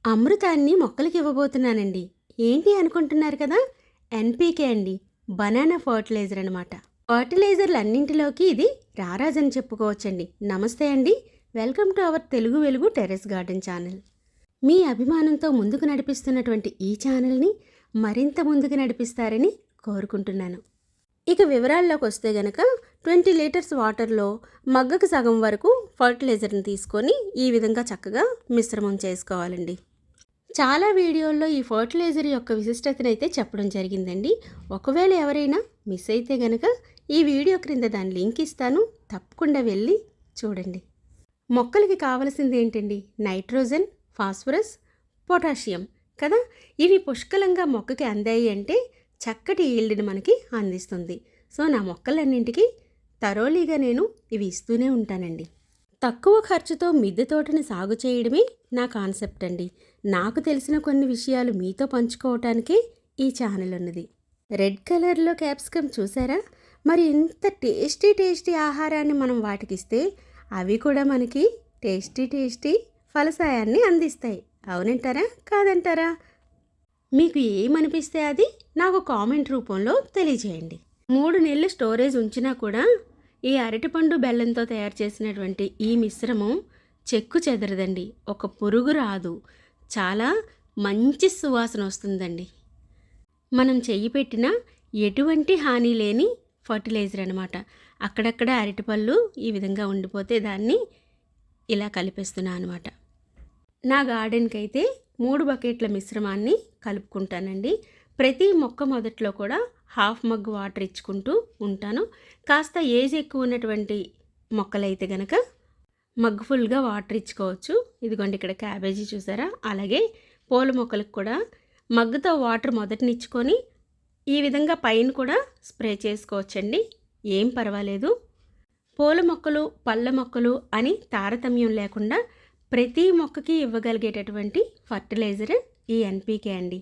అమృతాన్ని మొక్కలకి ఇవ్వబోతున్నానండి. ఏంటి అనుకుంటున్నారు కదా? ఎన్‌పీకే అండి. బనానా ఫర్టిలైజర్ అనమాట. ఫర్టిలైజర్లు అన్నింటిలోకి ఇది రారాజని చెప్పుకోవచ్చండి. నమస్తే అండి. వెల్కమ్ టు అవర్ తెలుగు వెలుగు టెర్రస్ గార్డెన్ ఛానల్. మీ అభిమానంతో ముందుకు నడిపిస్తున్నటువంటి ఈ ఛానల్ని మరింత ముందుకు నడిపిస్తారని కోరుకుంటున్నాను. ఇక వివరాల్లోకి వస్తే గనక 20 లీటర్స్ వాటర్లో మగ్గకు సగం వరకు ఫర్టిలైజర్ని తీసుకొని ఈ విధంగా చక్కగా మిశ్రమం చేసుకోవాలండి. చాలా వీడియోల్లో ఈ ఫర్టిలైజర్ యొక్క విశిష్టతను అయితే చెప్పడం జరిగిందండి. ఒకవేళ ఎవరైనా మిస్ అయితే గనక ఈ వీడియో క్రింద దాని లింక్ ఇస్తాను, తప్పకుండా వెళ్ళి చూడండి. మొక్కలకి కావలసింది ఏంటండి? నైట్రోజన్, ఫాస్ఫరస్, పొటాషియం కదా. ఇవి పుష్కలంగా మొక్కకి అందాయి అంటే చక్కటి ఈల్డ్ని మనకి అందిస్తుంది. సో నా మొక్కలన్నింటికి తరోలీగా నేను ఇవి ఇస్తూనే ఉంటానండి. తక్కువ ఖర్చుతో మిద్దె తోటని సాగు చేయడమే నా కాన్సెప్ట్ అండి. నాకు తెలిసిన కొన్ని విషయాలు మీతో పంచుకోవటానికే ఈ ఛానల్ ఉన్నది. రెడ్ కలర్లో క్యాప్సికమ్ చూసారా? మరి ఇంత టేస్టీ ఆహారాన్ని మనం వాటికిస్తే అవి కూడా మనకి టేస్టీ ఫలసాయాన్ని అందిస్తాయి. అవునంటారా కాదంటారా? మీకు ఏమనిపిస్తే అది నాకు కామెంట్ రూపంలో తెలియజేయండి. 3 నెలలు స్టోరేజ్ ఉంచినా కూడా ఈ అరటిపండు బెల్లంతో తయారు చేసినటువంటి ఈ మిశ్రమం చెక్కు చెదరదండి. ఒక పురుగు రాదు. చాలా మంచి సువాసన వస్తుందండి. మనం చెయ్యి పెట్టిన ఎటువంటి హాని లేని ఫర్టిలైజర్ అనమాట. అక్కడక్కడ అరటిపళ్ళు ఈ విధంగా ఉండిపోతే దాన్ని ఇలా కలిపేస్తున్నాను అనమాట. నా గార్డెన్కి అయితే 3 బకెట్ల మిశ్రమాన్ని కలుపుకుంటానండి. ప్రతి మొక్క మొదట్లో కూడా హాఫ్ మగ్ వాటర్ ఇచ్చుకుంటూ ఉంటాను. కాస్త ఏజ్ ఎక్కువ ఉన్నటువంటి మొక్కలైతే గనక మగ్ ఫుల్గా వాటర్ ఇచ్చుకోవచ్చు. ఇదిగోండి ఇక్కడ క్యాబేజీ చూసారా? అలాగే పూల మొక్కలకు కూడా మగ్గుతో వాటర్ మొదటనిచ్చుకొని ఈ విధంగా పైన కూడా స్ప్రే చేసుకోవచ్చండి. ఏం పర్వాలేదు. పూల మొక్కలు, పళ్ళ మొక్కలు అని తారతమ్యం లేకుండా ప్రతి మొక్కకి ఇవ్వగలిగేటటువంటి ఫర్టిలైజర్ ఈ ఎన్‌పీకే అండి.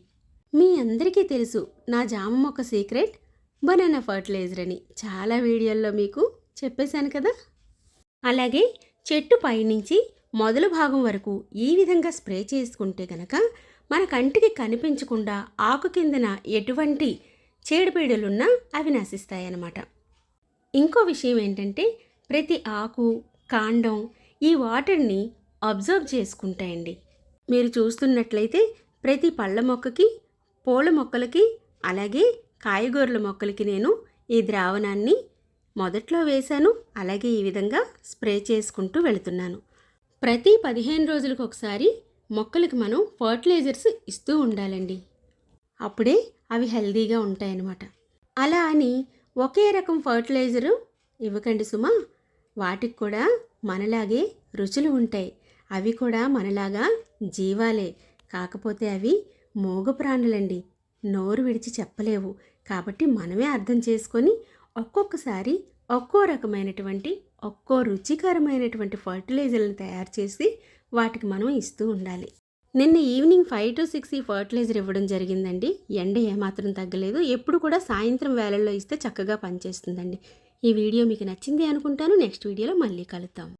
మీ అందరికీ తెలుసు నా జామ మొక్క సీక్రెట్ బనానా ఫర్టిలైజర్ అని. చాలా వీడియోల్లో మీకు చెప్పేశాను కదా. అలాగే చెట్టు పైనుంచి మొదలు భాగం వరకు ఈ విధంగా స్ప్రే చేసుకుంటే కనుక మన కంటికి కనిపించకుండా ఆకు కిందన ఎటువంటి చీడపీడలున్నా అవి నశిస్తాయన్నమాట. ఇంకో విషయం ఏంటంటే ప్రతి ఆకు, కాండం ఈ వాటర్ని అబ్జర్వ్ చేసుకుంటాయండి. మీరు చూస్తున్నట్లయితే ప్రతి పళ్ళ మొక్కకి, పూల మొక్కలకి, అలాగే కాయగూరల మొక్కలకి నేను ఈ ద్రావణాన్ని మొదట్లో వేశాను. అలాగే ఈ విధంగా స్ప్రే చేసుకుంటూ వెళుతున్నాను. ప్రతి 15 రోజులకు ఒకసారి మొక్కలకి మనం ఫర్టిలైజర్స్ ఇస్తూ ఉండాలండి. అప్పుడే అవి హెల్దీగా ఉంటాయన్నమాట. అలా అని ఒకే రకం ఫర్టిలైజరు ఇవ్వకండి సుమా. వాటికి కూడా మనలాగే రుచులు ఉంటాయి. అవి కూడా మనలాగా జీవాలే. కాకపోతే అవి మూగ ప్రాణులండి. నోరు విడిచి చెప్పలేవు. కాబట్టి మనమే అర్థం చేసుకొని ఒక్కొక్కసారి ఒక్కో రకమైనటువంటి, ఒక్కో రుచికరమైనటువంటి ఫర్టిలైజర్లను తయారు చేసి వాటికి మనం ఇస్తూ ఉండాలి. నిన్న ఈవినింగ్ 5 to 6 ఈ ఫర్టిలైజర్ ఇవ్వడం జరిగిందండి. ఎండ ఏమాత్రం తగ్గలేదు. ఎప్పుడు కూడా సాయంత్రం వేళల్లో ఇస్తే చక్కగా పనిచేస్తుందండి. ఈ వీడియో మీకు నచ్చింది అనుకుంటాను. నెక్స్ట్ వీడియోలో మళ్ళీ కలుద్దాం.